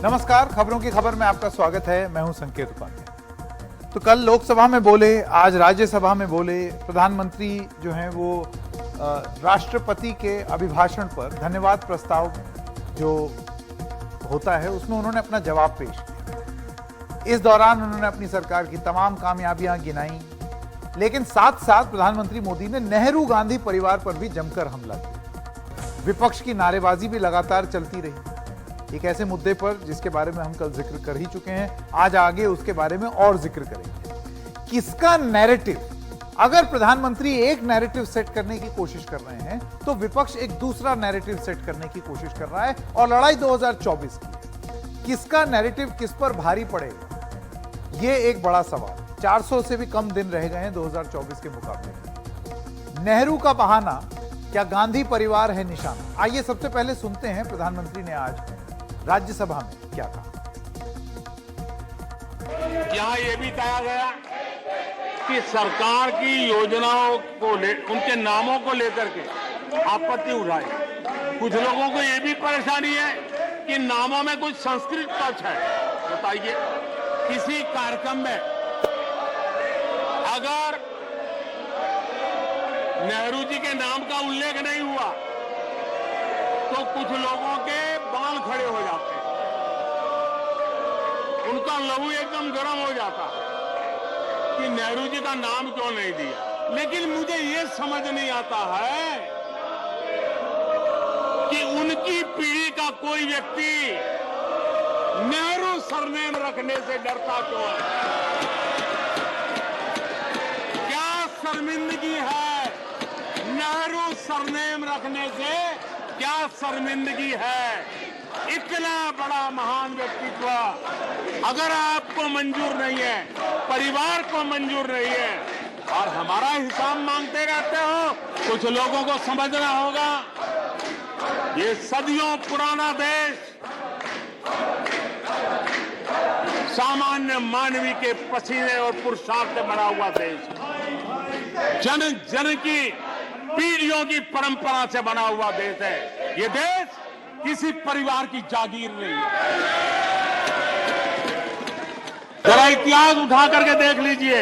नमस्कार, खबरों की खबर में आपका स्वागत है। मैं हूं संकेत उपाध्याय। तो कल लोकसभा में बोले, आज राज्यसभा में बोले, प्रधानमंत्री जो हैं वो राष्ट्रपति के अभिभाषण पर धन्यवाद प्रस्ताव जो होता है उसमें उन्होंने अपना जवाब पेश किया। इस दौरान उन्होंने अपनी सरकार की तमाम कामयाबियां गिनाई, लेकिन साथ साथ प्रधानमंत्री मोदी ने नेहरू गांधी परिवार पर भी जमकर हमला किया। विपक्ष की नारेबाजी भी लगातार चलती रही एक ऐसे मुद्दे पर जिसके बारे में हम कल जिक्र कर ही चुके हैं। आज आगे उसके बारे में और जिक्र करेंगे। किसका नैरेटिव? अगर प्रधानमंत्री एक नैरेटिव सेट करने की कोशिश कर रहे हैं तो विपक्ष एक दूसरा नैरेटिव सेट करने की कोशिश कर रहा है और लड़ाई 2024 की है। किसका नैरेटिव किस पर भारी पड़ेगा, यह एक बड़ा सवाल। 400 से भी कम दिन रह गए हैं 2024 के मुकाबले। नेहरू का बहाना, क्या गांधी परिवार है निशाना? आइए सबसे पहले सुनते हैं प्रधानमंत्री ने आज राज्यसभा में क्या कहा। यहां यह भी कहा गया कि सरकार की योजनाओं को उनके नामों को लेकर के आपत्ति उठाई। कुछ लोगों को यह भी परेशानी है कि नामों में कुछ संस्कृत टच है। बताइए, किसी कार्यक्रम में अगर नेहरू जी के नाम का उल्लेख नहीं हुआ तो कुछ लोगों के बाल खड़े हो जाते हैं, उनका लहू एकदम गर्म हो जाता कि नेहरू जी का नाम क्यों नहीं दिया। लेकिन मुझे ये समझ नहीं आता है कि उनकी पीढ़ी का कोई व्यक्ति नेहरू सरनेम रखने से डरता क्यों है। क्या शर्मिंदगी है नेहरू सरनेम रखने से? क्या शर्मिंदगी है? इतना बड़ा महान व्यक्तित्व अगर आपको मंजूर नहीं है, परिवार को मंजूर नहीं है और हमारा हिसाब मांगते रहते हो, कुछ लोगों को समझना होगा ये सदियों पुराना देश सामान्य मानवी के पसीने और पुरुषार्थ से बना हुआ देश, जन जन की पीढ़ियों की परंपरा से बना हुआ देश है। ये देश किसी परिवार की जागीर नहीं है। जरा इतिहास उठा करके देख लीजिए,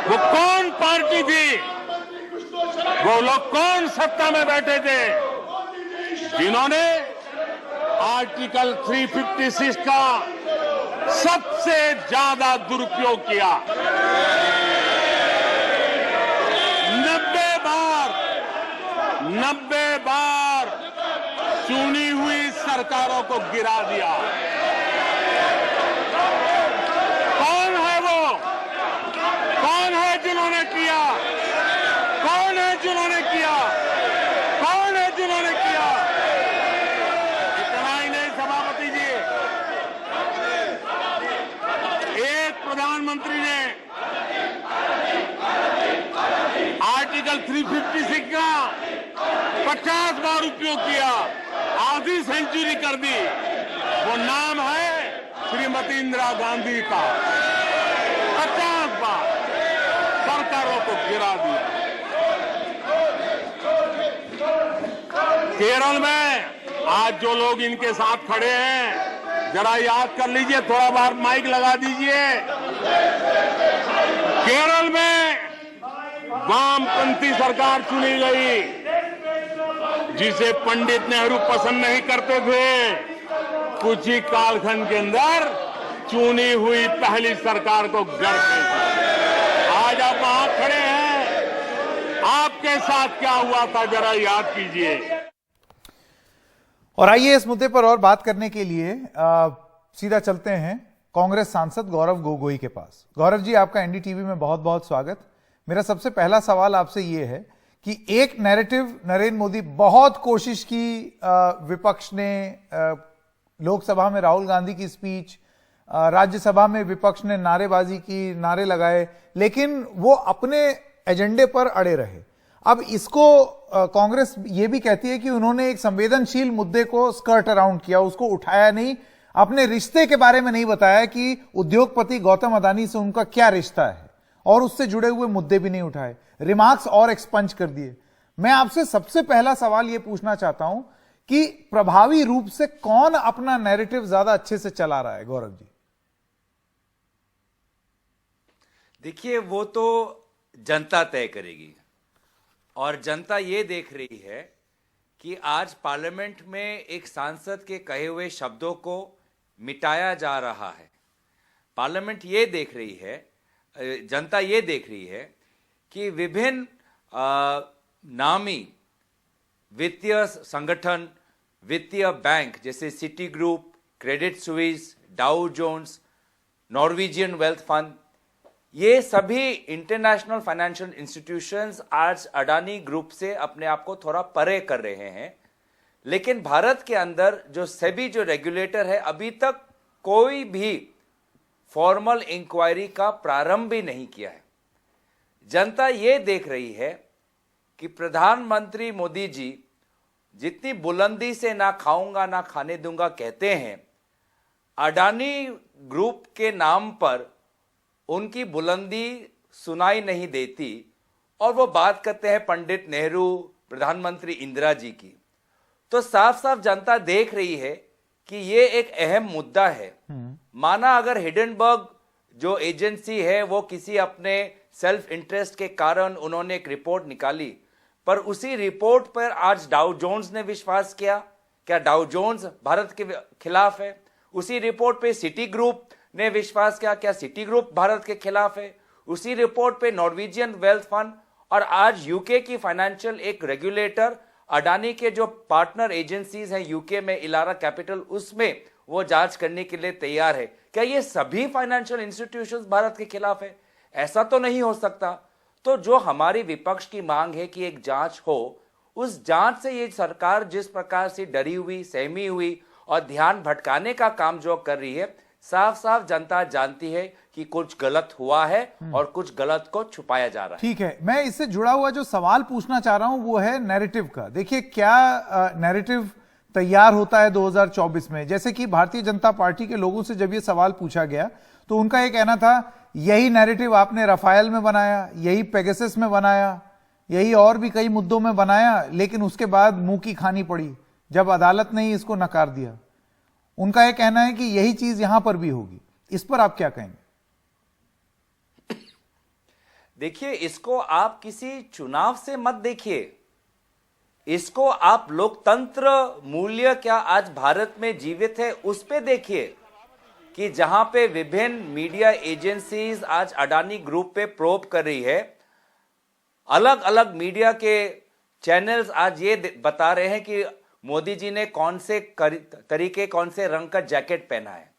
वो कौन पार्टी थी, वो लोग कौन सत्ता में बैठे थे जिन्होंने आर्टिकल 356 का सबसे ज्यादा दुरुपयोग किया। 90 बार चुनी हुई सरकारों को गिरा दिया। कौन है वो? कौन है जिन्होंने किया? कौन है जिन्होंने किया? कौन है जिन्होंने किया? इतना ही नहीं सभापति जी, एक प्रधानमंत्री ने आर्टिकल 356 का 50 बार उपयोग किया, आधी सेंचुरी कर दी। वो नाम है श्रीमती इंदिरा गांधी का। 50 बार सरकारों को गिरा दिया। केरल में आज जो लोग इनके साथ खड़े हैं, जरा याद कर लीजिए, थोड़ा बार माइक लगा दीजिए। केरल में वामपंथी सरकार चुनी गई जिसे पंडित नेहरू पसंद नहीं करते थे। कुछ ही कालखंड के अंदर चुनी हुई पहली सरकार को गर्व है। आज आप वहां खड़े हैं, आपके साथ क्या हुआ था जरा याद कीजिए। और आइए इस मुद्दे पर और बात करने के लिए सीधा चलते हैं कांग्रेस सांसद गौरव गोगोई के पास। गौरव जी, आपका एनडीटीवी में बहुत बहुत स्वागत। मेरा सबसे पहला सवाल आपसे यह है कि एक नैरेटिव नरेंद्र मोदी, बहुत कोशिश की विपक्ष ने, लोकसभा में राहुल गांधी की स्पीच, राज्यसभा में विपक्ष ने नारेबाजी की, नारे लगाए, लेकिन वो अपने एजेंडे पर अड़े रहे। अब इसको कांग्रेस ये भी कहती है कि उन्होंने एक संवेदनशील मुद्दे को स्कर्ट अराउंड किया, उसको उठाया नहीं, अपने रिश्ते के बारे में नहीं बताया कि उद्योगपति गौतम अदानी से उनका क्या रिश्ता है, और उससे जुड़े हुए मुद्दे भी नहीं उठाए, रिमार्क्स और एक्सपंज कर दिए। मैं आपसे सबसे पहला सवाल यह पूछना चाहता हूं कि प्रभावी रूप से कौन अपना नैरेटिव ज्यादा अच्छे से चला रहा है? गौरव जी, देखिए, वो तो जनता तय करेगी और जनता ये देख रही है कि आज पार्लियामेंट में एक सांसद के कहे हुए शब्दों को मिटाया जा रहा है। पार्लियामेंट ये देख रही है, जनता ये देख रही है कि विभिन्न नामी वित्तीय संगठन, वित्तीय बैंक जैसे Citigroup, Credit Suisse, Dow Jones, Norwegian wealth fund, ये सभी इंटरनेशनल फाइनेंशियल इंस्टीट्यूशंस आज अडानी ग्रुप से अपने आप को थोड़ा परे कर रहे हैं। लेकिन भारत के अंदर जो सेबी जो रेगुलेटर है, अभी तक कोई भी फॉर्मल इंक्वायरी का प्रारंभ भी नहीं किया है। जनता ये देख रही है कि प्रधानमंत्री मोदी जी जितनी बुलंदी से ना खाऊंगा ना खाने दूंगा कहते हैं, अडानी ग्रुप के नाम पर उनकी बुलंदी सुनाई नहीं देती और वो बात करते हैं पंडित नेहरू, प्रधानमंत्री इंदिरा जी की। तो साफ साफ जनता देख रही है कि ये एक अहम मुद्दा है। माना अगर हिडेनबर्ग जो एजेंसी है वो किसी अपने सेल्फ इंटरेस्ट के कारण उन्होंने एक रिपोर्ट निकाली, पर उसी रिपोर्ट पर आज डाउ जोन्स ने विश्वास किया। क्या डाउ जोन्स भारत के खिलाफ है? उसी रिपोर्ट पे सिटी ग्रुप ने विश्वास किया, क्या सिटी ग्रुप भारत के खिलाफ है? उसी रिपोर्ट पे नॉर्वेजियन वेल्थ फंड और आज यूके की फाइनेंशियल एक रेगुलेटर अडानी के जो पार्टनर एजेंसीज हैं यूके में, इलारा कैपिटल, उसमें वो जांच करने के लिए तैयार है। क्या ये सभी फाइनेंशियल इंस्टीट्यूशंस भारत के खिलाफ है? ऐसा तो नहीं हो सकता। तो जो हमारी विपक्ष की मांग है कि एक जांच हो, उस जांच से ये सरकार जिस प्रकार से डरी हुई, सहमी हुई और ध्यान भटकाने का काम जो कर रही है, साफ साफ जनता जानती है कि कुछ गलत हुआ है और कुछ गलत को छुपाया जा रहा है। ठीक है, मैं इससे जुड़ा हुआ जो सवाल पूछना चाह रहा हूं वो है नैरेटिव का। देखिए, क्या नैरेटिव तैयार होता है 2024 में? जैसे कि भारतीय जनता पार्टी के लोगों से जब ये सवाल पूछा गया तो उनका ये कहना था, यही नैरेटिव आपने रफायल में बनाया, यही पेगासस में बनाया, यही और भी कई मुद्दों में बनाया, लेकिन उसके बाद मुंह की खानी पड़ी जब अदालत ने ही इसको नकार दिया। उनका यह कहना है कि यही चीज यहां पर भी होगी। इस पर आप क्या कहेंगे? देखिए, इसको आप किसी चुनाव से मत देखिए, इसको आप लोकतंत्र मूल्य क्या आज भारत में जीवित है उस पे देखिए कि जहां पे विभिन्न मीडिया एजेंसीज आज अडानी ग्रुप पे प्रोब कर रही है। अलग अलग मीडिया के चैनल्स आज ये बता रहे हैं कि मोदी जी ने कौन से तरीके, कौन से रंग का जैकेट पहना है।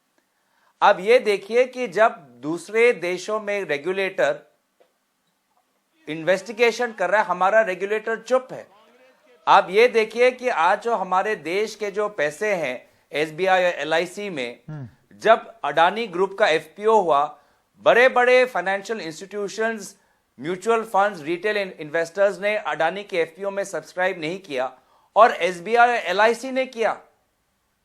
अब ये देखिए कि जब दूसरे देशों में रेगुलेटर इन्वेस्टिगेशन कर रहा है, हमारा रेगुलेटर चुप है। आप ये देखिए कि आज जो हमारे देश के जो पैसे हैं एसबीआई और एलआईसी में, जब अडानी ग्रुप का एफपीओ हुआ, बड़े बड़े financial institutions, mutual funds, retail investors ने अडानी के एफपीओ में सब्सक्राइब नहीं किया और एसबीआई और एलआईसी ने किया,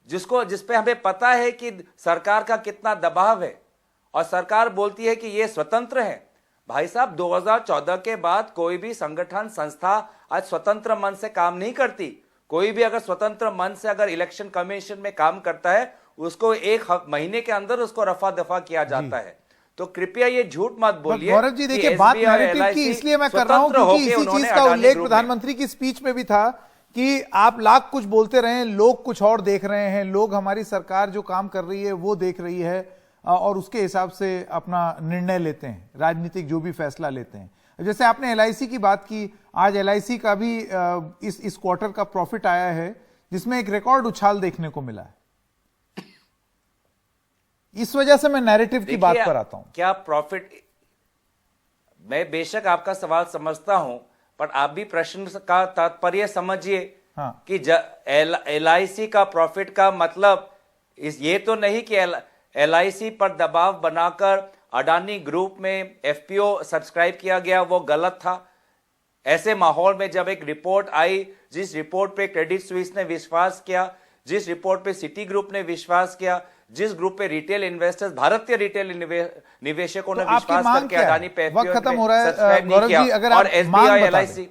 जिसपे हमें पता है कि सरकार का कितना दबाव है और सरकार बोलती है कि ये स्वतंत्र है। भाई साहब, 2014 के बाद कोई भी संगठन, संस्था आज स्वतंत्र मन से काम नहीं करती। कोई भी अगर स्वतंत्र मन से अगर इलेक्शन कमीशन में काम करता है, उसको एक महीने के अंदर उसको रफा दफा किया जाता है। तो कृपया ये झूठ मत बोलिए। गौरव जी, देखिए, बात नैरेटिव की इसलिए मैं कर रहा हूं क्योंकि इसी चीज का उल्लेख प्रधानमंत्री की स्पीच में भी था कि आप लाख कुछ बोलते रहे, लोग कुछ और देख रहे हैं, लोग हमारी सरकार जो काम कर रही है वो देख रही है और उसके हिसाब से अपना निर्णय लेते हैं, राजनीतिक जो भी फैसला लेते हैं। जैसे आपने एलआईसी की बात की, आज एलआईसी का भी इस क्वार्टर का प्रॉफिट आया है जिसमें एक रिकॉर्ड उछाल देखने को मिला है। इस वजह से मैं नैरेटिव की बात पर आता हूं। क्या प्रॉफिट, मैं बेशक आपका सवाल समझता हूं, पर आप भी प्रश्न का तात्पर्य समझिए। हाँ। कि एलआईसी का प्रॉफिट का मतलब ये तो नहीं कि एलआईसी पर दबाव बनाकर अडानी ग्रुप में एफपीओ सब्सक्राइब किया गया, वो गलत था। ऐसे माहौल में जब एक रिपोर्ट आई, जिस रिपोर्ट पे क्रेडिट स्विस ने विश्वास किया, जिस रिपोर्ट पे सिटी ग्रुप ने विश्वास किया, जिस ग्रुप पे रिटेल इन्वेस्टर्स, भारतीय रिटेल निवेशकों ने विश्वास करके अडानी पे खत्म हो रहा है। गौरव जी, अगर और एसबीआई, एलआईसी,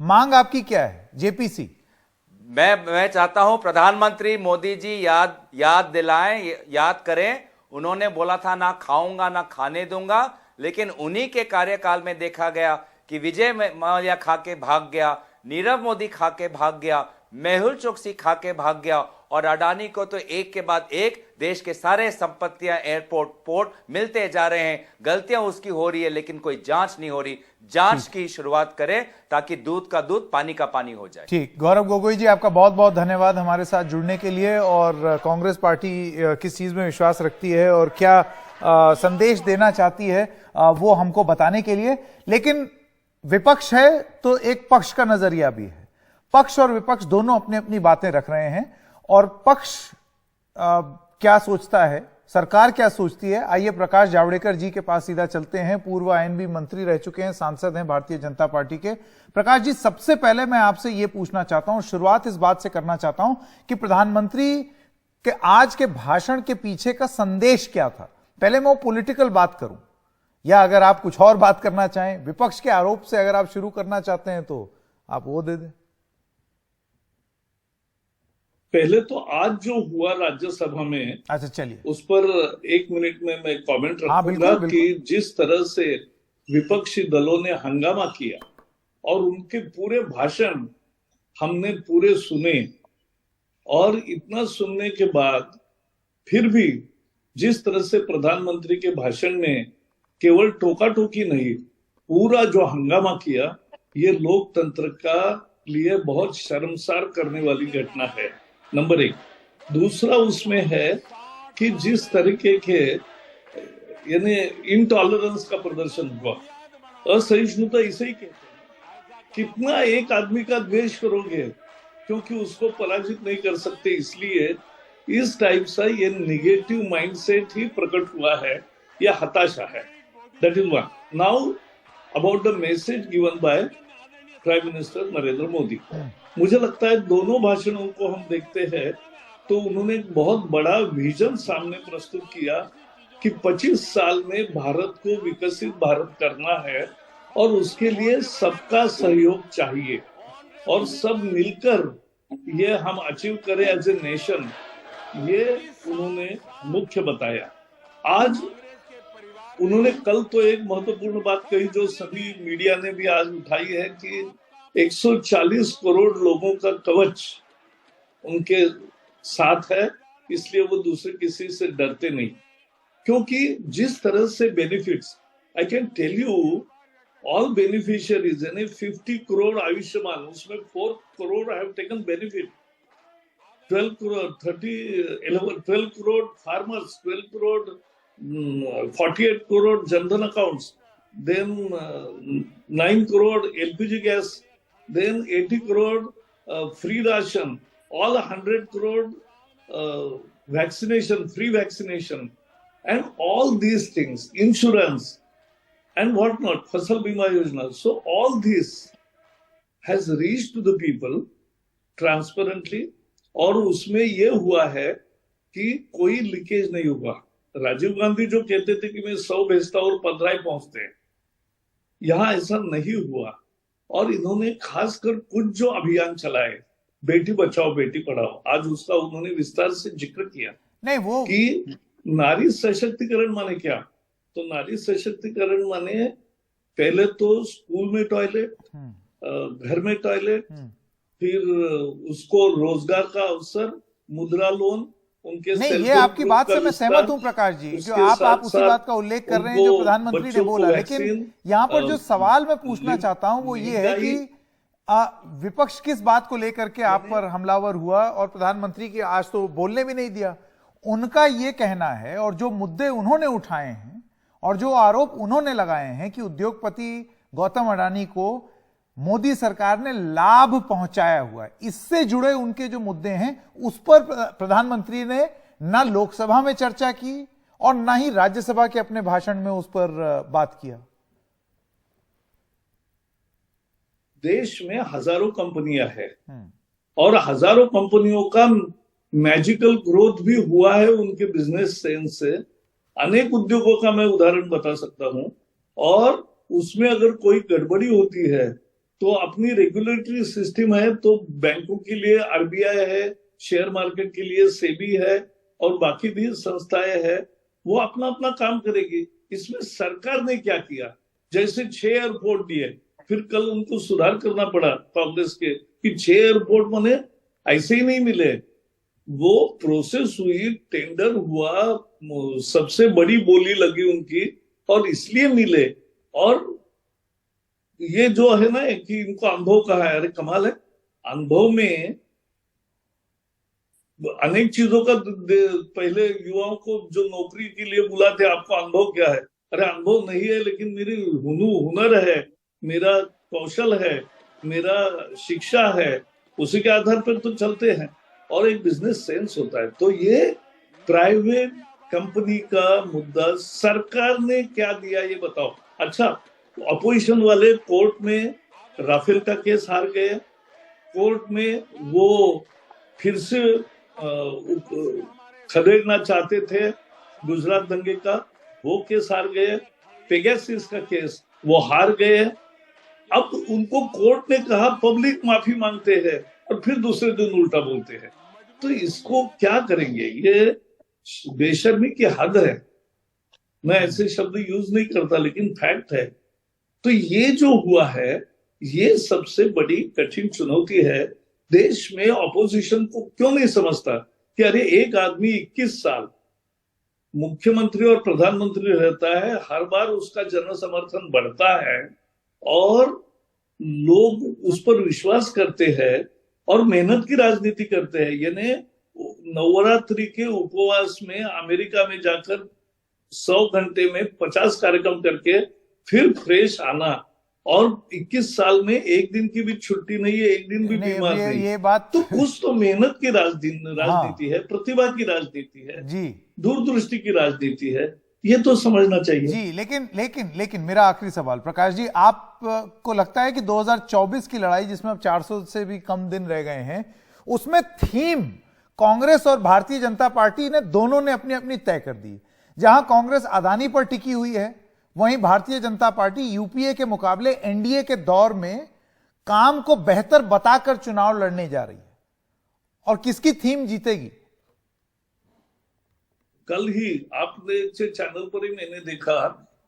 मांग आपकी क्या है? जेपीसी मैं चाहता हूं प्रधानमंत्री मोदी जी याद दिलाएं, याद करें। उन्होंने बोला था ना खाऊंगा ना खाने दूंगा, लेकिन उन्हीं के कार्यकाल में देखा गया कि विजय माल्या खा के भाग गया, नीरव मोदी खा के भाग गया, मेहुल चोकसी खा के भाग गया, और अडानी को तो एक के बाद एक देश के सारे संपत्तियां, एयरपोर्ट, पोर्ट मिलते जा रहे हैं। गलतियां उसकी हो रही है, लेकिन कोई जांच नहीं हो रही। जांच की शुरुआत करें ताकि दूध का दूध, पानी का पानी हो जाए। ठीक, गौरव गोगोई जी, आपका बहुत बहुत धन्यवाद हमारे साथ जुड़ने के लिए। और कांग्रेस पार्टी किस चीज में विश्वास रखती है और क्या संदेश देना चाहती है, वो हमको बताने के लिए। लेकिन विपक्ष है तो एक पक्ष का नजरिया भी है। पक्ष और विपक्ष दोनों अपनी अपनी बातें रख रहे हैं, और पक्ष क्या सोचता है, सरकार क्या सोचती है, आइए प्रकाश जावड़ेकर जी के पास सीधा चलते हैं। पूर्व आईएनबी मंत्री रह चुके हैं, सांसद हैं भारतीय जनता पार्टी के। प्रकाश जी, सबसे पहले मैं आपसे यह पूछना चाहता हूं, शुरुआत इस बात से करना चाहता हूं कि प्रधानमंत्री के आज के भाषण के पीछे का संदेश क्या था। पहले मैं वो पॉलिटिकल बात करूं, या अगर आप कुछ और बात करना चाहें, विपक्ष के आरोप से अगर आप शुरू करना चाहते हैं तो आप वो दे दें। पहले तो आज जो हुआ राज्यसभा में, अच्छा चलिए, उस पर 1 मिनट में मैं कमेंट हाँ, रखूंगा बिल्कुल। कि जिस तरह से विपक्षी दलों ने हंगामा किया और उनके पूरे भाषण हमने पूरे सुने, और इतना सुनने के बाद फिर भी जिस तरह से प्रधानमंत्री के भाषण में केवल टोका टोकी नहीं, पूरा जो हंगामा किया, ये लोकतंत्र का लिए बहुत शर्मसार करने वाली घटना है, नंबर 1। दूसरा उसमें है कि जिस तरीके के यानी इनटॉलरेंस का प्रदर्शन हुआ, असहिष्णुता इसे ही कहते हैं। कितना एक आदमी का द्वेष करोगे क्योंकि उसको पराजित नहीं कर सकते, इसलिए इस टाइप सा ये निगेटिव माइंडसेट ही प्रकट हुआ है, या हताशा है। That is one. Now about the message given by prime minister Narendra Modi, मुझे लगता है दोनों भाषणों को हम देखते हैं तो उन्होंने एक बहुत बड़ा विजन सामने प्रस्तुत किया कि 25 साल में भारत को विकसित भारत करना है, और उसके लिए सबका सहयोग चाहिए, और सब मिलकर ये हम अचीव करें एज ए नेशन, ये उन्होंने मुख्य बताया। आज उन्होंने कल तो एक महत्वपूर्ण बात कही जो सभी मीडिया ने भी आज उठाई है कि 140 करोड़ लोगों का कवच उनके साथ है, इसलिए वो दूसरे किसी से डरते नहीं। क्योंकि जिस तरह से benefits, I can tell you all beneficiaries, यानी 50 करोड़ आयुष्मान, उसमें 4 crore have taken benefit, 12 crore 12 crore farmers, 12 crore 48 crore Jan-Dhan accounts, then 9 crore LPG gas, then 80 crore free ration, all 100 crore vaccination, free vaccination, and all these things, insurance and whatnot, Fasal Bima Yojana. So all this has reached to the people transparently, और उसमें ये हुआ है कि कोई leakage नहीं हुआ। राजीव गांधी जो कहते थे कि मैं 100 भेजता और 15 ही पहुंचते हैं, यहां ऐसा नहीं हुआ। और इन्होंने खासकर कुछ जो अभियान चलाए, बेटी बचाओ बेटी पढ़ाओ, आज उसका उन्होंने विस्तार से जिक्र किया। नहीं वो कि नारी सशक्तिकरण माने क्या, तो नारी सशक्तिकरण माने पहले तो स्कूल में टॉयलेट, घर में टॉयलेट, फिर उसको रोजगार का अवसर, मुद्रा लोन, उनके नहीं, ये आपकी बात से मैं सहमत हूं प्रकाश जी, जो आप उसी बात का उल्लेख कर रहे हैं जो प्रधानमंत्री ने बोला। लेकिन यहाँ पर जो सवाल मैं पूछना चाहता हूं वो ये है कि विपक्ष किस बात को लेकर के आप पर हमलावर हुआ और प्रधानमंत्री की आज तो बोलने भी नहीं दिया। उनका ये कहना है, और जो मुद्दे उन्होंने उठाए हैं और जो आरोप उन्होंने लगाए हैं कि उद्योगपति गौतम अडानी को मोदी सरकार ने लाभ पहुंचाया हुआ है, इससे जुड़े उनके जो मुद्दे हैं उस पर प्रधानमंत्री ने ना लोकसभा में चर्चा की और ना ही राज्यसभा के अपने भाषण में उस पर बात किया। देश में हजारों कंपनियां हैं और हजारों कंपनियों का मैजिकल ग्रोथ भी हुआ है उनके बिजनेस सेंस से। अनेक उद्योगों का मैं उदाहरण बता सकता हूं, और उसमें अगर कोई गड़बड़ी होती है तो अपनी रेगुलेटरी सिस्टम है, तो बैंकों के लिए आरबीआई है, शेयर मार्केट के लिए सेबी है और बाकी भी संस्थाएं हैं, वो अपना अपना काम करेगी। इसमें सरकार ने क्या किया? जैसे 6 एयरपोर्ट दिए, फिर कल उनको सुधार करना पड़ा कांग्रेस के कि 6 एयरपोर्ट मने ऐसे ही नहीं मिले, वो प्रोसेस हुई, टेंडर हुआ, सबसे बड़ी बोली लगी उनकी और इसलिए मिले। और ये जो है ना कि इनको अनुभव कहा है, अरे कमाल है, अनुभव में अनेक चीजों का पहले युवाओं को जो नौकरी के लिए बुलाते, आपको अनुभव क्या है? अरे अनुभव नहीं है, लेकिन मेरी हुनर है, मेरा कौशल है, मेरा शिक्षा है, उसी के आधार पर तो चलते हैं और एक बिजनेस सेंस होता है। तो ये प्राइवेट कंपनी का मुद्दा, सरकार ने क्या दिया ये बताओ। अच्छा, अपोजिशन वाले कोर्ट में राफेल का केस हार गए, कोर्ट में वो फिर से खदेड़ना चाहते थे गुजरात दंगे का, वो केस हार गए, पेगासस का केस वो हार गए। अब उनको कोर्ट ने कहा पब्लिक माफी मांगते हैं और फिर दूसरे दिन उल्टा बोलते हैं, तो इसको क्या करेंगे? ये बेशर्मी की हद है। मैं ऐसे शब्द यूज नहीं करता, लेकिन फैक्ट है। तो ये जो हुआ है, ये सबसे बड़ी कठिन चुनौती है। देश में ऑपोजिशन को क्यों नहीं समझता कि अरे एक आदमी 21 साल मुख्यमंत्री और प्रधानमंत्री रहता है, हर बार उसका जन समर्थन बढ़ता है और लोग उस पर विश्वास करते हैं और मेहनत की राजनीति करते हैं। यानी नवरात्रि के उपवास में अमेरिका में जाकर 100 घंटे में 50 कार्यक्रम करके फिर फ्रेश आना, और 21 साल में एक दिन की भी छुट्टी नहीं है, एक दिन भी बीमार नहीं। ये बात तो कुछ तो मेहनत की राजनीति है, प्रतिभा की राजनीति है जी, दूरदृष्टि की राजनीति है, ये तो समझना चाहिए जी। लेकिन मेरा आखिरी सवाल, प्रकाश जी, आपको लगता है कि 2024 की लड़ाई, जिसमें अब 400 से भी कम दिन रह गए हैं, उसमें थीम कांग्रेस और भारतीय जनता पार्टी ने दोनों ने अपनी अपनी तय कर दी। जहां कांग्रेस अदानी पर टिकी हुई है, वहीं भारतीय जनता पार्टी यूपीए के मुकाबले एनडीए के दौर में काम को बेहतर बताकर चुनाव लड़ने जा रही है। और किसकी थीम जीतेगी? कल ही आपने चैनल पर ही मैंने देखा,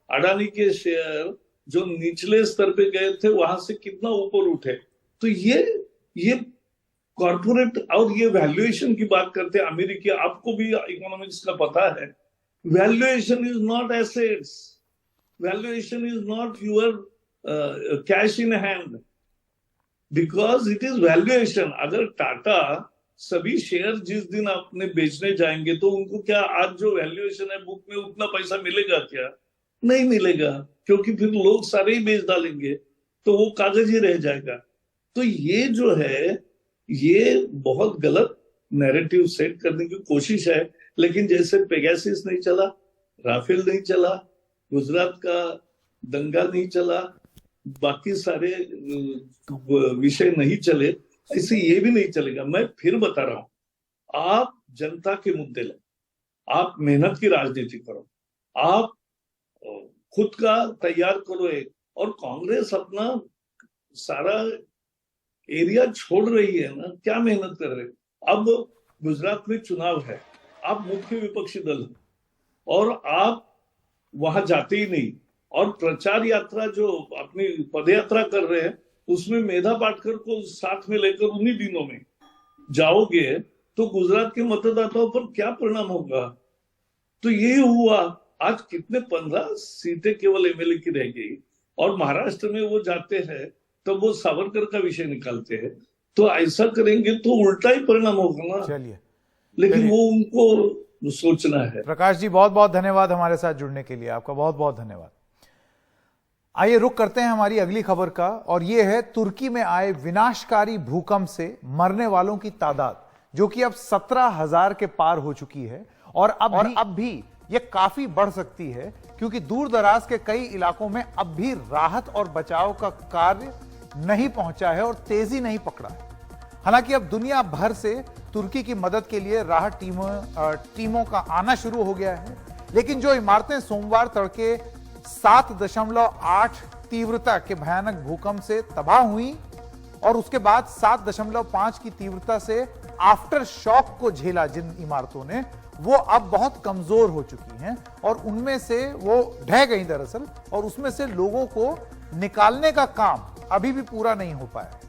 अडानी के शेयर जो निचले स्तर पे गए थे वहां से कितना ऊपर उठे। तो ये कॉर्पोरेट और ये वैल्यूएशन की बात करते हैं अमेरिकी, आपको भी इकोनॉमिक्स का पता है। Valuation is not assets, valuation is not your cash in hand, because it is valuation. अगर टाटा सभी शेयर जिस दिन आपने बेचने जाएंगे तो उनको क्या आज जो वैल्यूएशन है बुक में उतना पैसा मिलेगा क्या? नहीं मिलेगा, क्योंकि फिर लोग सारे ही बेच डालेंगे तो वो कागज ही रह जाएगा। तो ये जो है, ये बहुत गलत नैरेटिव सेट करने की कोशिश है। लेकिन जैसे पेगासस नहीं चला, राफेल नहीं चला, गुजरात का दंगा नहीं चला, बाकी सारे विषय नहीं चले, ऐसे ये भी नहीं चलेगा। मैं फिर बता रहा हूं, आप जनता के मुद्दे लो, आप मेहनत की राजनीति करो, आप खुद का तैयार करो एक, और कांग्रेस अपना सारा एरिया छोड़ रही है ना, क्या मेहनत कर रहे? अब गुजरात में चुनाव है, आप मुख्य विपक्षी दल और आप वहां जाते ही नहीं, और प्रचार यात्रा जो अपनी पदयात्रा कर रहे हैं उसमें मेधा पाटकर को साथ में लेकर उन्हीं दिनों में जाओगे तो गुजरात के मतदाताओं पर क्या परिणाम होगा? तो ये हुआ, आज कितने 15 सीटें केवल एमएलए की रह गई, और महाराष्ट्र में वो जाते हैं तो वो सावरकर का विषय निकालते हैं। तो ऐसा करेंगे तो उल्टा ही परिणाम होगा ना। चलिए, लेकिन वो उनको सोचना है। प्रकाश जी, बहुत बहुत धन्यवाद हमारे साथ जुड़ने के लिए, आपका बहुत बहुत धन्यवाद। आइए रुक करते हैं हमारी अगली खबर का, और यह है तुर्की में आए विनाशकारी भूकंप से मरने वालों की तादाद, जो कि अब 17,000 के पार हो चुकी है, और अब भी यह काफी बढ़ सकती है, क्योंकि दूर दराज के कई इलाकों में अब भी राहत और बचाव का कार्य नहीं पहुंचा है और तेजी नहीं पकड़ा है। हालांकि अब दुनिया भर से तुर्की की मदद के लिए राहत टीमों का आना शुरू हो गया है, लेकिन जो इमारतें सोमवार तड़के 7.8 तीव्रता के भयानक भूकंप से तबाह हुई और उसके बाद 7.5 की तीव्रता से आफ्टर शॉक को झेला जिन इमारतों ने, वो अब बहुत कमजोर हो चुकी हैं और उनमें से वो ढह गई दरअसल, और उसमें से लोगों को निकालने का काम अभी भी पूरा नहीं हो पाया।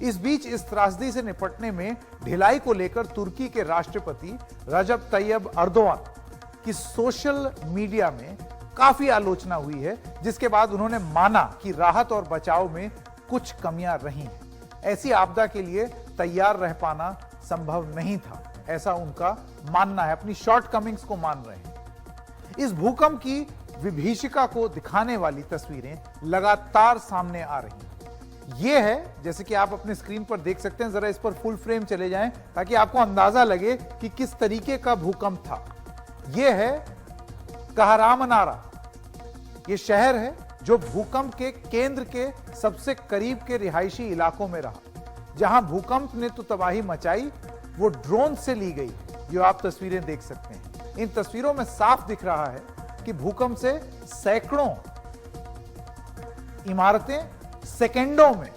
इस बीच इस त्रासदी से निपटने में ढिलाई को लेकर तुर्की के राष्ट्रपति रजब तैयब अर्दोआन की सोशल मीडिया में काफी आलोचना हुई है, जिसके बाद उन्होंने माना कि राहत और बचाव में कुछ कमियां रही हैं। ऐसी आपदा के लिए तैयार रह पाना संभव नहीं था, ऐसा उनका मानना है, अपनी शॉर्टकमिंग्स को मान रहे हैं। इस भूकंप की विभीषिका को दिखाने वाली तस्वीरें लगातार सामने आ रही हैं। यह है, जैसे कि आप अपने स्क्रीन पर देख सकते हैं, जरा इस पर फुल फ्रेम चले जाएं ताकि आपको अंदाजा लगे कि किस तरीके का भूकंप था। यह है कहरामनारा, यह शहर है जो भूकंप के केंद्र के सबसे करीब के रिहायशी इलाकों में रहा। जहां भूकंप ने तो तबाही मचाई, वो ड्रोन से ली गई, जो आप तस्वीरें देख सकते हैं। इन तस्वीरों में साफ दिख रहा है कि भूकंप से सैकड़ों इमारतें सेकेंडों में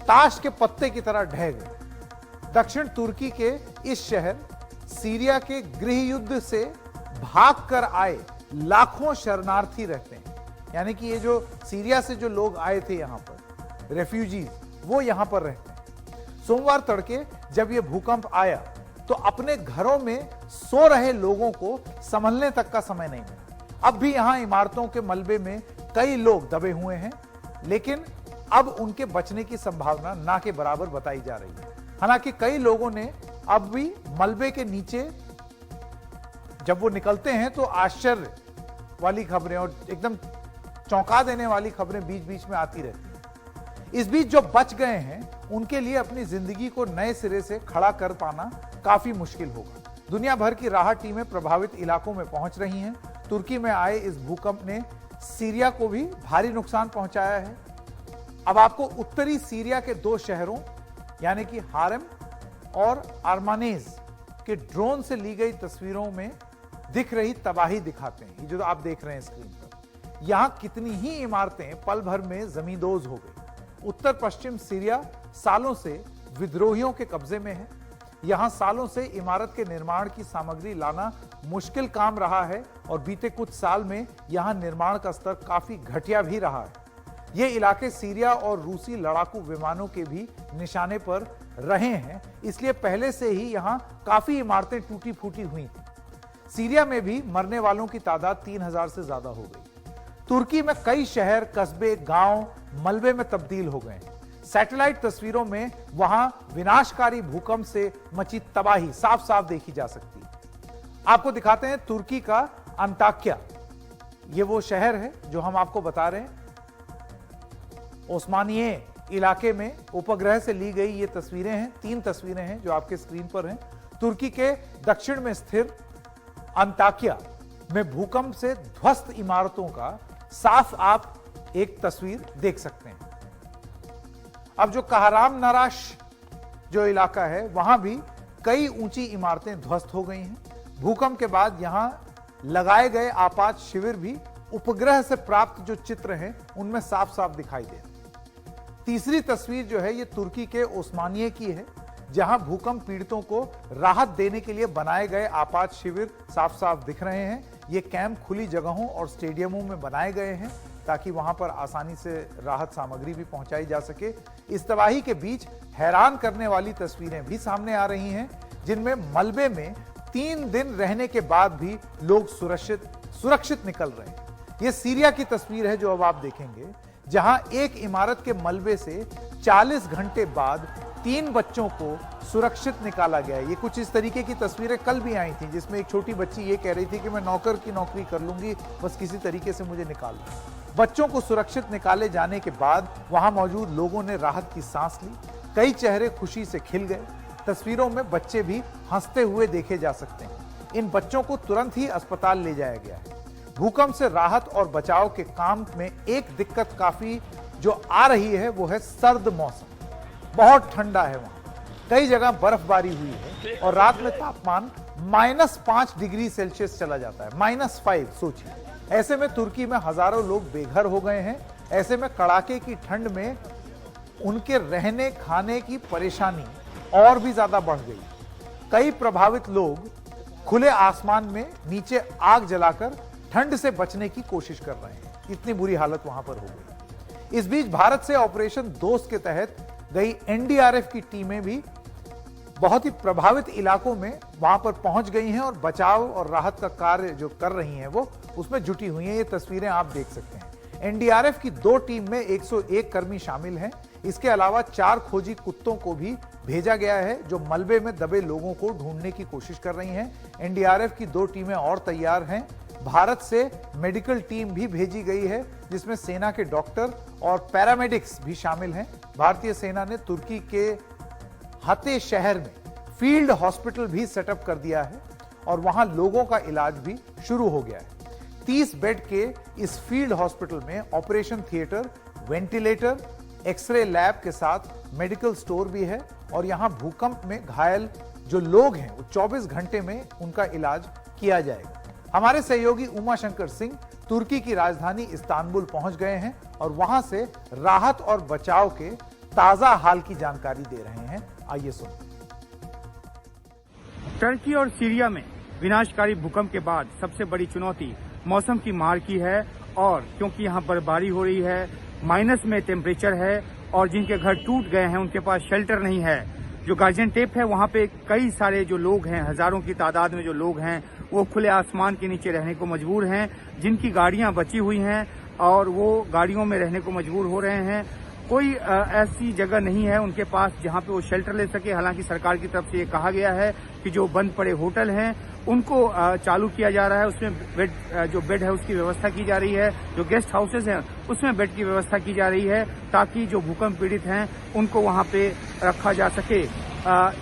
ताश के पत्ते की तरह ढह गई। दक्षिण तुर्की के इस शहर सीरिया के गृह युद्ध से भागकर आए लाखों शरणार्थी रहते हैं। यानी कि ये जो सीरिया से जो लोग आए थे यहां पर, रेफ्यूजीज, वो यहां पर रहते हैं। सोमवार तड़के जब ये भूकंप आया तो अपने घरों में सो रहे लोगों को संभलने तक का समय नहीं मिला। अब भी यहां इमारतों के मलबे में कई लोग दबे हुए हैं, लेकिन अब उनके बचने की संभावना ना के बराबर बताई जा रही है। हालांकि कई लोगों ने अब भी मलबे के नीचे जब वो निकलते हैं तो आश्चर्य वाली खबरें और एकदम चौंका देने वाली खबरें बीच बीच में आती रहती हैं। इस बीच जो बच गए हैं उनके लिए अपनी जिंदगी को नए सिरे से खड़ा कर पाना काफी मुश्किल होगा। दुनिया भर की राहत टीमें प्रभावित इलाकों में पहुंच रही हैं। तुर्की में आए इस भूकंप ने सीरिया को भी भारी नुकसान पहुंचाया है। अब आपको उत्तरी सीरिया के 2 शहरों यानी कि हारेम और आर्मानेज के ड्रोन से ली गई तस्वीरों में दिख रही तबाही दिखाते हैं। ये जो आप देख रहे हैं स्क्रीन पर, यहां कितनी ही इमारतें पल भर में जमींदोज हो गई। उत्तर पश्चिम सीरिया सालों से विद्रोहियों के कब्जे में है। यहां सालों से इमारत के निर्माण की सामग्री लाना मुश्किल काम रहा है और बीते कुछ साल में यहां निर्माण का स्तर काफी घटिया भी रहा है। ये इलाके सीरिया और रूसी लड़ाकू विमानों के भी निशाने पर रहे हैं, इसलिए पहले से ही यहां काफी इमारतें टूटी फूटी हुई थी। सीरिया में भी मरने वालों की तादाद 3000 से ज्यादा हो गई। तुर्की में कई शहर, कस्बे, गांव मलबे में तब्दील हो गए। सैटेलाइट तस्वीरों में वहां विनाशकारी भूकंप से मची तबाही साफ साफ देखी जा सकती है। आपको दिखाते हैं तुर्की का अंताक्या। ये वो शहर है जो हम आपको बता रहे हैं। ओस्मानिये इलाके में उपग्रह से ली गई ये तस्वीरें हैं। 3 तस्वीरें हैं जो आपके स्क्रीन पर हैं। तुर्की के दक्षिण में स्थिर अंताक्या में भूकंप से ध्वस्त इमारतों का साफ आप एक तस्वीर देख सकते हैं। अब जो कहरामनाराश जो इलाका है, वहां भी कई ऊंची इमारतें ध्वस्त हो गई हैं। भूकंप के बाद यहां लगाए गए आपात शिविर भी उपग्रह से प्राप्त जो चित्र हैं उनमें साफ साफ दिखाई दे रहे हैं। तीसरी तस्वीर जो है ये तुर्की के ओस्मानिये की है, जहां भूकंप पीड़ितों को राहत देने के लिए बनाए गए आपात शिविर साफ साफ दिख रहे हैं। ये कैंप खुली जगहों और स्टेडियमों में बनाए गए हैं ताकि वहां पर आसानी से राहत सामग्री भी पहुंचाई जा सके। इस तबाही के बीच हैरान करने वाली तस्वीरें भी सामने आ रही हैं, जिनमें मलबे में 3 दिन रहने के बाद भी लोग सुरक्षित निकल रहे हैं। यह सीरिया की तस्वीर है जो अब आप देखेंगे, जहां एक इमारत के मलबे से 40 घंटे बाद 3 बच्चों को सुरक्षित निकाला गया। ये कुछ इस तरीके की तस्वीरें कल भी आई थी, जिसमें एक छोटी बच्ची ये कह रही थी कि मैं नौकर की नौकरी कर लूंगी, बस किसी तरीके से मुझे निकाल लो। बच्चों को सुरक्षित निकाले जाने के बाद वहां मौजूद लोगों ने राहत की सांस ली। कई चेहरे खुशी से खिल गए। तस्वीरों में बच्चे भी हंसते हुए देखे जा सकते हैं। इन बच्चों को तुरंत ही अस्पताल ले जाया गया है। भूकंप से राहत और बचाव के काम में एक दिक्कत काफी जो आ रही है वो है सर्द मौसम। बहुत ठंडा है वहां, कई जगह बर्फबारी हुई है और रात में तापमान -5 डिग्री सेल्सियस चला जाता है, -5। सोचिए, ऐसे में तुर्की में हजारों लोग बेघर हो गए हैं। ऐसे में कड़ाके की ठंड में उनके रहने खाने की परेशानी और भी ज्यादा बढ़ गई। कई प्रभावित लोग खुले आसमान में नीचे आग जलाकर ठंड से बचने की कोशिश कर रहे हैं। इतनी बुरी हालत वहां पर हो गई। इस बीच भारत से ऑपरेशन दोस्त के तहत गई एनडीआरएफ की टीमें भी बहुत ही प्रभावित इलाकों में वहां पर पहुंच गई हैं और बचाव और राहत का कार्य जो कर रही हैं वो उसमें जुटी हुई हैं। ये तस्वीरें आप देख सकते हैं। एनडीआरएफ की 2 टीम में 101 कर्मी शामिल हैं। इसके अलावा 4 खोजी कुत्तों को भी भेजा गया है जो मलबे में दबे लोगों को ढूंढने की कोशिश कर रही हैं। एनडीआरएफ की 2 टीमें और तैयार हैं। भारत से मेडिकल टीम भी भेजी गई है जिसमें सेना के डॉक्टर और पैरामेडिक्स भी शामिल हैं। भारतीय सेना ने तुर्की के हते शहर में फील्ड हॉस्पिटल भी सेटअप कर दिया है और वहां लोगों का इलाज भी शुरू हो गया है। 30 बेड के इस फील्ड हॉस्पिटल में operation theatre, ventilator, x-ray lab के साथ मेडिकल स्टोर भी है और यहां भूकंप में घायल जो लोग हैं वो 24 घंटे में उनका इलाज किया जाएगा। हमारे सहयोगी उमा शंकर सिंह तुर्की की राजधानी इस्तांबुल पहुंच गए हैं और वहां से राहत और बचाव के ताजा हाल की जानकारी दे रहे हैं। आइए सुनते हैं। टर्की और सीरिया में विनाशकारी भूकंप के बाद सबसे बड़ी चुनौती मौसम की मार की है और क्योंकि यहाँ बर्फबारी हो रही है, माइनस में टेम्परेचर है और जिनके घर टूट गए हैं उनके पास शेल्टर नहीं है। जो गाजियान्टेप है वहाँ पे कई सारे जो लोग हैं, हजारों की तादाद में जो लोग हैं वो खुले आसमान के नीचे रहने को मजबूर हैं। जिनकी गाड़ियां बची हुई हैं और वो गाड़ियों में रहने को मजबूर हो रहे हैं। कोई ऐसी जगह नहीं है उनके पास जहां पे वो शेल्टर ले सके। हालांकि सरकार की तरफ से ये कहा गया है कि जो बंद पड़े होटल हैं उनको चालू किया जा रहा है, उसमें जो बेड है उसकी व्यवस्था की जा रही है। जो गेस्ट हाउसेज हैं उसमें बेड की व्यवस्था की जा रही है ताकि जो भूकंप पीड़ित हैं उनको वहां पे रखा जा सके।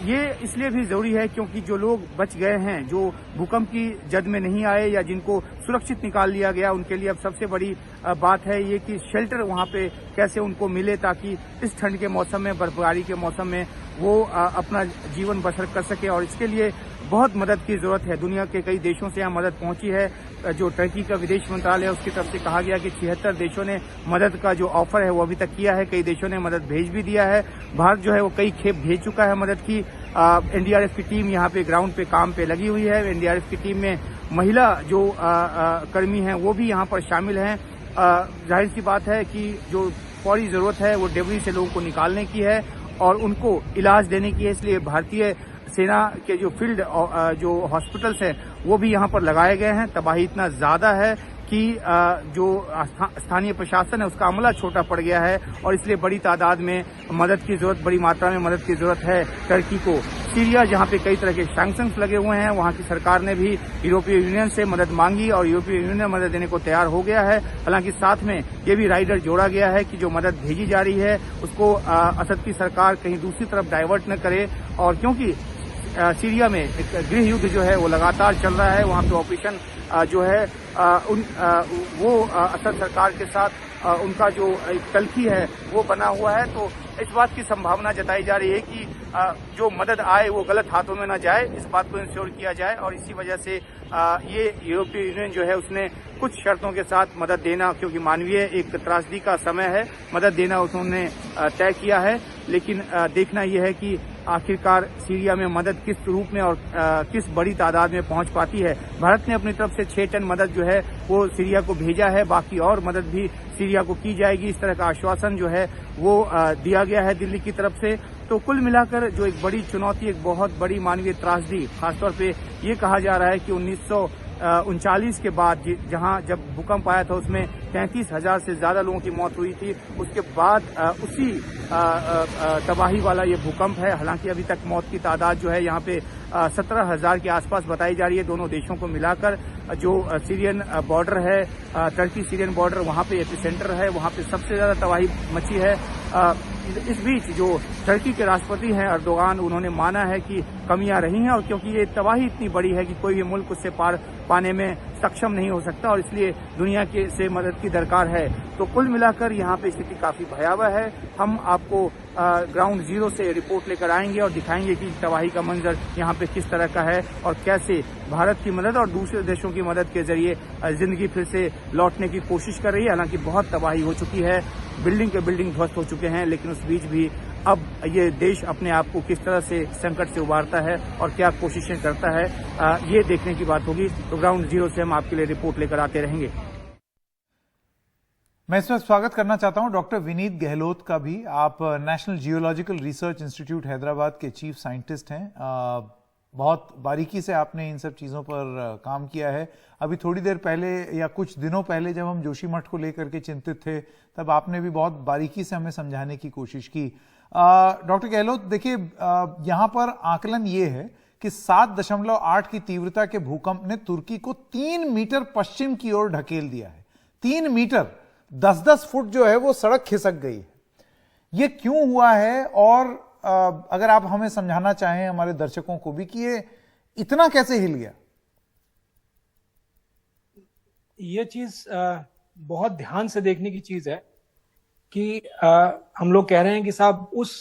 ये इसलिए भी जरूरी है क्योंकि जो लोग बच गए हैं, जो भूकंप की जद में नहीं आए या जिनको सुरक्षित निकाल लिया गया, उनके लिए अब सबसे बड़ी बात है ये कि शेल्टर वहां पे कैसे उनको मिले ताकि इस ठंड के मौसम में, बर्फबारी के मौसम में वो अपना जीवन बसर कर सके। और इसके लिए बहुत मदद की जरूरत है। दुनिया के कई देशों से यहाँ मदद पहुंची है। जो टर्की का विदेश मंत्रालय है उसकी तरफ से कहा गया कि 76 देशों ने मदद का जो ऑफर है वो अभी तक किया है। कई देशों ने मदद भेज भी दिया है। भारत जो है वो कई खेप भेज चुका है मदद की। एनडीआरएफ की टीम यहाँ पे ग्राउंड पे काम पे लगी हुई है। एनडीआरएफ की टीम में महिला जो कर्मी हैं वो भी यहाँ पर शामिल हैं। जाहिर सी बात है कि जो फौरी जरूरत है वो डेबरी से लोगों को निकालने की है और उनको इलाज देने की है। इसलिए भारतीय सेना के जो फील्ड जो हॉस्पिटल्स हैं वो भी यहाँ पर लगाए गए हैं। तबाही इतना ज्यादा है कि जो स्थानीय प्रशासन है उसका अमला छोटा पड़ गया है और इसलिए बड़ी तादाद में मदद की जरूरत, बड़ी मात्रा में मदद की जरूरत है टर्की को। सीरिया जहाँ पे कई तरह के सैंक्शंस लगे हुए हैं, वहाँ की सरकार ने भी यूरोपीय यूनियन से मदद मांगी और यूरोपीय यूनियन ने मदद देने को तैयार हो गया है। हालांकि साथ में ये भी राइडर जोड़ा गया है कि जो मदद भेजी जा रही है उसको असद की सरकार कहीं दूसरी तरफ डाइवर्ट न करे। और क्योंकि सीरिया में एक गृह युद्ध जो है वो लगातार चल रहा है, वहाँ पे ऑपरेशन जो है वो असद सरकार के साथ उनका जो एक तलखी है वो बना हुआ है। तो इस बात की संभावना जताई जा रही है कि जो मदद आए वो गलत हाथों में न जाए, इस बात को इंश्योर किया जाए। और इसी वजह से ये यूरोपीय यूनियन जो है उसने कुछ शर्तों के साथ मदद देना, क्योंकि मानवीय एक त्रासदी का समय है, मदद देना उन्होंने तय किया है। लेकिन देखना यह है कि आखिरकार सीरिया में मदद किस रूप में और किस बड़ी तादाद में पहुंच पाती है। भारत ने अपनी तरफ से 6 टन मदद जो है वो सीरिया को भेजा है, बाकी और मदद भी सीरिया को की जाएगी, इस तरह का आश्वासन जो है वो दिया गया है दिल्ली की तरफ से। तो कुल मिलाकर जो एक बड़ी चुनौती, एक बहुत बड़ी मानवीय त्रासदी, खासतौर पे ये कहा जा रहा है कि 1939 के बाद जहां जब भूकंप आया था उसमें 33,000 से ज्यादा लोगों की मौत हुई थी। उसके बाद उसी तबाही वाला ये भूकंप है। हालांकि अभी तक मौत की तादाद जो है यहाँ पे 17,000 के आसपास बताई जा रही है। दोनों देशों को मिलाकर जो सीरियन बॉर्डर है, टर्की सीरियन बॉर्डर, वहाँ पे एपिसेंटर है, वहाँ पे सबसे ज्यादा तबाही मची है। इस बीच जो टर्की के राष्ट्रपति हैं अर्दोगान, उन्होंने माना है कि कमियां रही हैं और क्योंकि ये तबाही इतनी बड़ी है कि कोई भी मुल्क उससे पार पाने में सक्षम नहीं हो सकता और इसलिए दुनिया के से मदद की दरकार है। तो कुल मिलाकर यहाँ पे स्थिति काफी भयावह है। हम आपको ग्राउंड जीरो से रिपोर्ट लेकर आएंगे और दिखाएंगे कि तबाही का मंजर यहाँ पे किस तरह का है और कैसे भारत की मदद और दूसरे देशों की मदद के जरिए जिंदगी फिर से लौटने की कोशिश कर रही है। हालांकि बहुत तबाही हो चुकी है, बिल्डिंग के बिल्डिंग ध्वस्त हो चुके हैं, लेकिन उस बीच भी अब ये देश अपने आप को किस तरह से संकट से उबारता है और क्या कोशिशें करता है, ये देखने की बात होगी। तो ग्राउंड जीरो से हम आपके लिए रिपोर्ट लेकर आते रहेंगे। मैं इसमें स्वागत करना चाहता हूं डॉक्टर विनीत गहलोत का भी। आप national geological research institute Hyderabad के चीफ साइंटिस्ट हैं। बहुत बारीकी से आपने इन सब चीज़ों पर काम किया है। अभी थोड़ी देर पहले या कुछ दिनों पहले जब हम जोशीमठ को लेकर के चिंतित थे, तब आपने भी बहुत बारीकी से हमें समझाने की कोशिश की। डॉक्टर गहलोत, देखिए, यहाँ पर आकलन ये है कि 7.8 की तीव्रता के भूकंप ने तुर्की को 3 मीटर पश्चिम की ओर ढकेल दिया है। 3 मीटर, 10-10 फुट जो है वो सड़क खिसक गई है। ये क्यों हुआ है? और अगर आप हमें समझाना चाहें हमारे दर्शकों को भी कि ये इतना कैसे हिल गया। ये चीज बहुत ध्यान से देखने की चीज है कि हम लोग कह रहे हैं कि साहब उस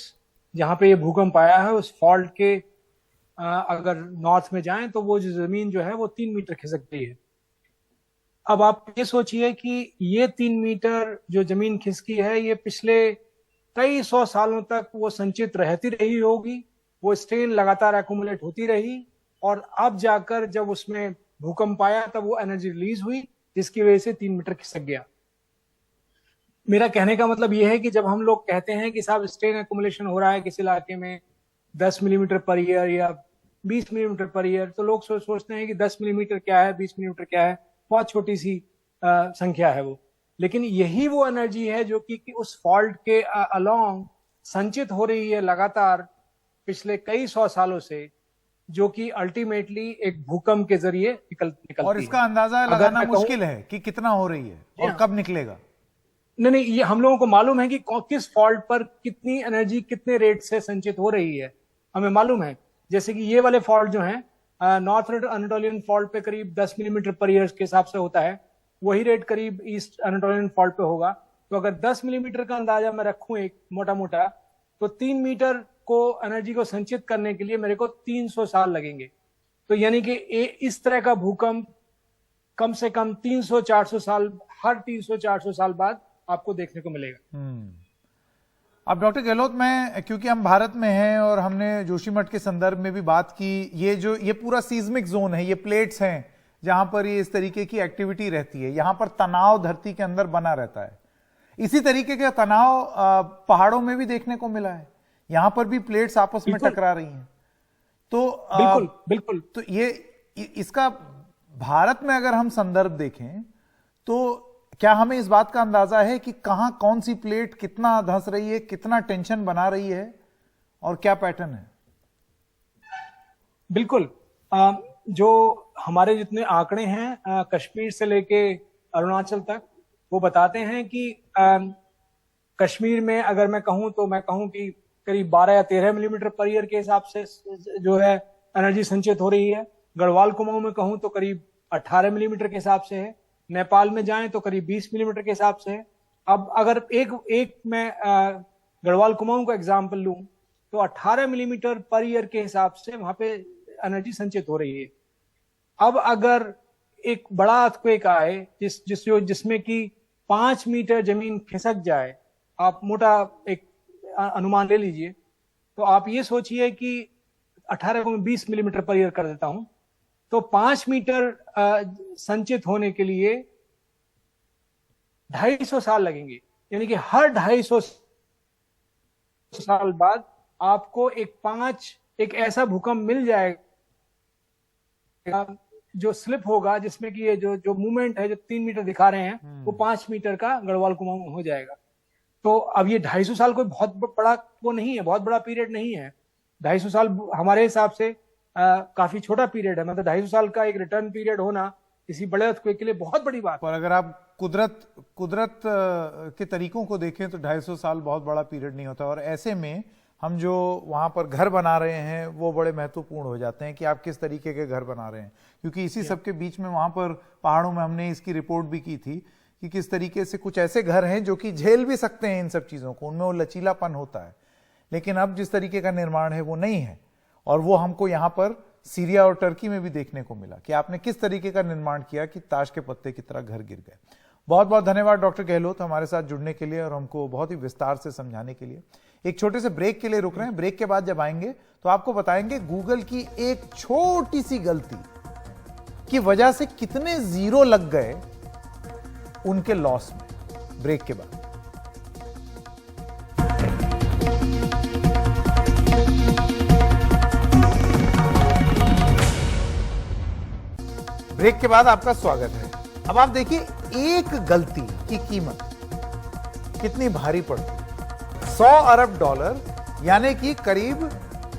जहां पे ये भूकंप आया है उस फॉल्ट के अगर नॉर्थ में जाएं तो वो जो जमीन जो है वो 3 मीटर खिसक गई है। अब आप ये सोचिए कि ये 3 मीटर जो जमीन खिसकी है ये पिछले कई 100 सालों तक वो संचित रहती रही होगी, वो स्ट्रेन लगातार एक्यूमुलेट होती रही और अब जाकर जब उसमें भूकंप आया तब वो एनर्जी रिलीज हुई जिसकी वजह से 3 मीटर खिसक गया। मेरा कहने का मतलब यह है कि जब हम लोग कहते हैं कि साहब स्ट्रेन एक्यूमुलेशन हो रहा है किसी इलाके में 10 मिलीमीटर पर ईयर या 20 मिलीमीटर पर ईयर, तो लोग सोचते हैं कि 10 मिलीमीटर क्या है, 20 मिलीमीटर क्या है, बहुत छोटी सी संख्या है वो। लेकिन यही वो एनर्जी है जो कि उस फॉल्ट के अलोंग संचित हो रही है लगातार पिछले कई 100 सालों से, जो कि अल्टीमेटली एक भूकंप के जरिए निकलती और इसका अंदाजा लगाना मुश्किल है कि कितना हो रही है और कब निकलेगा। नहीं, ये हम लोगों को मालूम है कि किस फॉल्ट पर कितनी एनर्जी कितने रेट से संचित हो रही है, हमें मालूम है। जैसे कि ये वाले फॉल्ट जो हैं नॉर्थ एनाटोलियन फॉल्ट पे करीब 10 मिलीमीटर पर ईयर के हिसाब से होता है, वही रेट करीब ईस्ट एनाटोलियन फॉल्ट पे होगा। तो अगर 10 मिलीमीटर का अंदाजा मैं रखूं एक मोटा मोटा, तो 3 मीटर को एनर्जी को संचित करने के लिए मेरे को 300 साल लगेंगे। तो यानी कि इस तरह का भूकंप कम से कम 300-400 साल, हर 300-400 साल बाद आपको देखने को मिलेगा। अब डॉक्टर गहलोत, मैं क्योंकि हम भारत में हैं और हमने जोशीमठ के संदर्भ में भी बात की, ये पूरा सीज्मिक जोन है, ये प्लेट्स हैं जहां पर ये इस तरीके की एक्टिविटी रहती है, यहां पर तनाव धरती के अंदर बना रहता है। इसी तरीके का तनाव पहाड़ों में भी देखने को मिला है, यहां पर भी प्लेट्स आपस में टकरा रही हैं। तो बिल्कुल तो ये इसका भारत में अगर हम संदर्भ देखें तो क्या हमें इस बात का अंदाजा है कि कहां कौन सी प्लेट कितना धंस रही है, कितना टेंशन बना रही है और क्या पैटर्न है? बिल्कुल, जो हमारे जितने आंकड़े हैं कश्मीर से लेके अरुणाचल तक, वो बताते हैं कि कश्मीर में अगर मैं कहूं तो मैं कहूं कि करीब 12 या 13 मिलीमीटर पर ईयर के हिसाब से जो है एनर्जी संचित हो रही है। गढ़वाल कुमाऊं में कहूं तो करीब 18 मिलीमीटर के हिसाब से है। नेपाल में जाएं तो करीब 20 मिलीमीटर के हिसाब से है। अब अगर एक मैं गढ़वाल कुमाऊं का एग्जाम्पल लूं तो 18 मिलीमीटर पर ईयर के हिसाब से वहां पे एनर्जी संचित हो रही है। अब अगर एक बड़ा अर्थक्वेक आए जिसमें कि 5 मीटर जमीन खिसक जाए, आप मोटा एक अनुमान ले लीजिए, तो आप ये सोचिए कि 18 को मैं 20 मिलीमीटर पर ईयर कर देता हूं, तो 5 मीटर संचित होने के लिए 250 साल लगेंगे। यानी कि हर 250 साल बाद आपको एक ऐसा भूकंप मिल जाएगा जो स्लिप होगा, जिसमें कि ये जो मूवमेंट है जो 3 मीटर दिखा रहे हैं वो 5 मीटर का गढ़वाल कुमाऊं हो जाएगा। तो अब ये 250 साल कोई बहुत बड़ा वो नहीं है, बहुत बड़ा पीरियड नहीं है। 250 साल हमारे हिसाब से काफी छोटा पीरियड है। मतलब 250 साल का एक रिटर्न पीरियड होना किसी बड़े अर्थक्वेक के लिए बहुत बड़ी बात है। पर अगर आप कुदरत के तरीकों को देखें तो 250 साल बहुत बड़ा पीरियड नहीं होता। और ऐसे में हम जो वहाँ पर घर बना रहे हैं वो बड़े महत्वपूर्ण हो जाते हैं कि आप किस तरीके के घर बना रहे हैं, क्योंकि इसी सब के बीच में वहाँ पर पहाड़ों में हमने इसकी रिपोर्ट भी की थी कि किस तरीके से कुछ ऐसे घर हैं जो कि झेल भी सकते हैं इन सब चीज़ों को, उनमें वो लचीलापन होता है। लेकिन अब जिस तरीके का निर्माण है वो नहीं है, और वो हमको यहाँ पर सीरिया और टर्की में भी देखने को मिला कि आपने किस तरीके का निर्माण किया कि ताश के पत्ते की तरह घर गिर गए। बहुत बहुत धन्यवाद डॉक्टर गहलोत हमारे साथ जुड़ने के लिए और हमको बहुत ही विस्तार से समझाने के लिए। एक छोटे से ब्रेक के लिए रुक रहे हैं, ब्रेक के बाद जब आएंगे तो आपको बताएंगे गूगल की एक छोटी सी गलती की वजह से कितने जीरो लग गए उनके लॉस में। ब्रेक के बाद ब्रेक के बाद आपका स्वागत है। अब आप देखिए एक गलती की कीमत कितनी भारी पड़ती है। 100 अरब डॉलर यानी कि करीब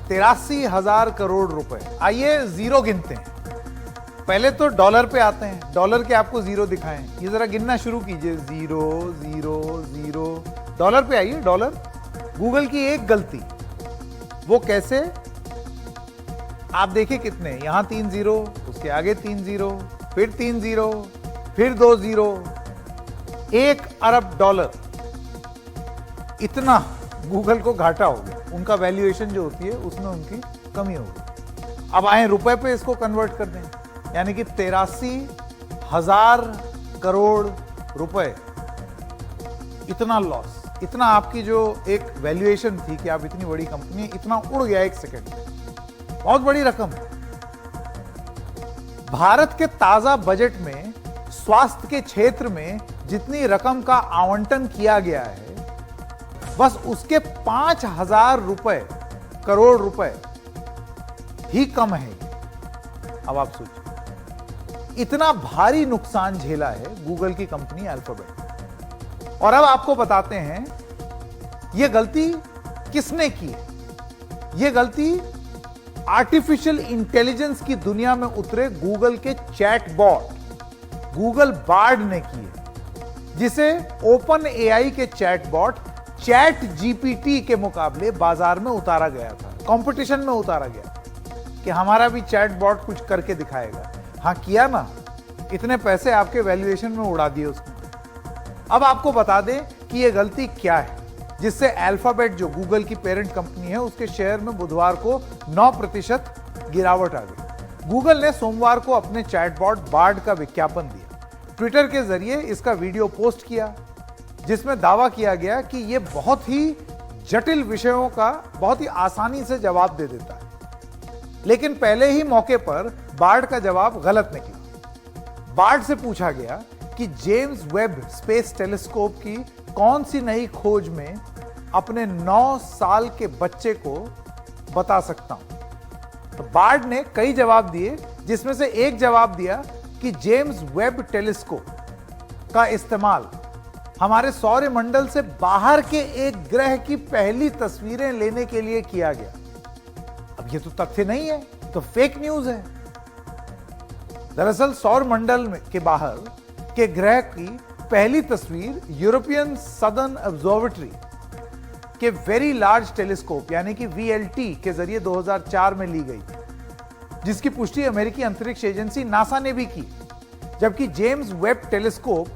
83,000 करोड़ रुपए। आइए जीरो गिनते हैं। पहले तो डॉलर पे आते हैं, डॉलर के आपको जीरो दिखाएं, ये जरा गिनना शुरू कीजिए। 0 0 0 डॉलर पे आइए। डॉलर गूगल की एक गलती, वो कैसे, आप देखिए कितने, यहां 3 जीरो, उसके आगे 3 जीरो, फिर 3 जीरो, फिर 2 जीरो। 1 अरब डॉलर, इतना गूगल को घाटा हो गया। उनका वैल्यूएशन जो होती है उसमें उनकी कमी हो गई। अब आए रुपए पे इसको कन्वर्ट कर दें, यानी कि 83,000 करोड़ रुपए। इतना लॉस, इतना आपकी जो एक वैल्यूएशन थी कि आप इतनी बड़ी कंपनी है, इतना उड़ गया एक सेकंड में। बहुत बड़ी रकम। भारत के ताजा बजट में स्वास्थ्य के क्षेत्र में जितनी रकम का आवंटन किया गया है, बस उसके 5,000 करोड़ रुपए ही कम है। अब आप सोचिए, इतना भारी नुकसान झेला है गूगल की कंपनी अल्फाबेट। और अब आपको बताते हैं यह गलती किसने की है। यह गलती आर्टिफिशियल इंटेलिजेंस की दुनिया में उतरे गूगल के चैटबॉट गूगल बार्ड ने की है, जिसे ओपन एआई के चैटबॉट चैट जीपीटी के मुकाबले बाजार में उतारा गया था, कंपटीशन में उतारा गया कि हमारा भी चैटबॉट कुछ करके दिखाएगा। हाँ किया ना, इतने पैसे आपके वैल्यूएशन में उड़ा दिए उसने। अब आपको बता दें कि यह गलती क्या है, जिससे अल्फाबेट जो गूगल की पेरेंट कंपनी है उसके शेयर में बुधवार को 9% गिरावट आ गई। गूगल ने सोमवार को अपने चैटबॉट बार्ड का विज्ञापन दिया, ट्विटर के जरिए इसका वीडियो पोस्ट किया, जिसमें दावा किया गया कि यह बहुत ही जटिल विषयों का बहुत ही आसानी से जवाब दे देता है। लेकिन पहले ही मौके पर बार्ड का जवाब गलत निकला। बार्ड से पूछा गया कि जेम्स वेब स्पेस टेलीस्कोप की कौन सी नई खोज में अपने 9 साल के बच्चे को बता सकता हूं। तो बार्ड ने कई जवाब दिए, जिसमें से एक जवाब दिया कि जेम्स वेब टेलीस्कोप का इस्तेमाल हमारे सौरमंडल से बाहर के एक ग्रह की पहली तस्वीरें लेने के लिए किया गया। अब ये तो तथ्य नहीं है, तो फेक न्यूज है। दरअसल सौरमंडल के बाहर के ग्रह की पहली तस्वीर यूरोपियन सदर्न ऑब्जर्वेटरी के वेरी लार्ज टेलीस्कोप यानी कि VLT के जरिए 2004 में ली गई, जिसकी पुष्टि अमेरिकी अंतरिक्ष एजेंसी नासा ने भी की। जबकि जेम्स वेब टेलीस्कोप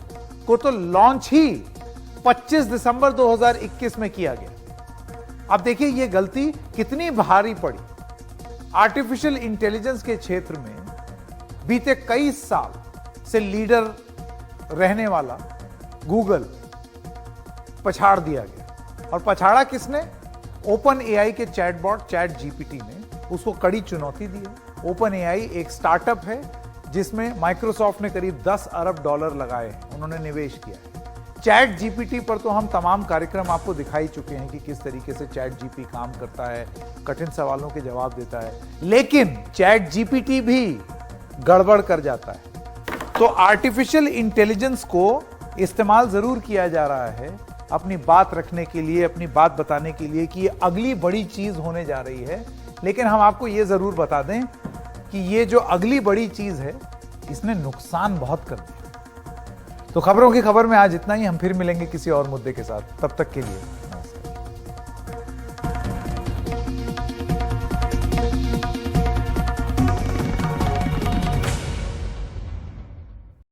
को तो लॉन्च ही 25 दिसंबर 2021 में किया गया। अब देखिए यह गलती कितनी भारी पड़ी। आर्टिफिशियल इंटेलिजेंस के क्षेत्र में बीते कई साल से लीडर रहने वाला गूगल पछाड़ दिया गया। और पछाड़ा किसने? ओपन एआई के चैटबॉट चैट जीपीटी ने उसको कड़ी चुनौती दी है। ओपन एआई एक स्टार्टअप है जिसमें माइक्रोसॉफ्ट ने करीब 10 अरब डॉलर लगाए हैं, उन्होंने निवेश किया है। चैट जीपीटी पर तो हम तमाम कार्यक्रम आपको दिखाई चुके हैं कि किस तरीके से चैट जीपी काम करता है, कठिन सवालों के जवाब देता है। लेकिन चैट जीपीटी भी गड़बड़ कर जाता है। तो आर्टिफिशियल इंटेलिजेंस को इस्तेमाल जरूर किया जा रहा है अपनी बात रखने के लिए, अपनी बात बताने के लिए कि ये अगली बड़ी चीज होने जा रही है। लेकिन हम आपको ये जरूर बता दें कि ये जो अगली बड़ी चीज है इसने नुकसान बहुत कर दिया। तो खबरों की खबर में आज इतना ही। हम फिर मिलेंगे किसी और मुद्दे के साथ, तब तक के लिए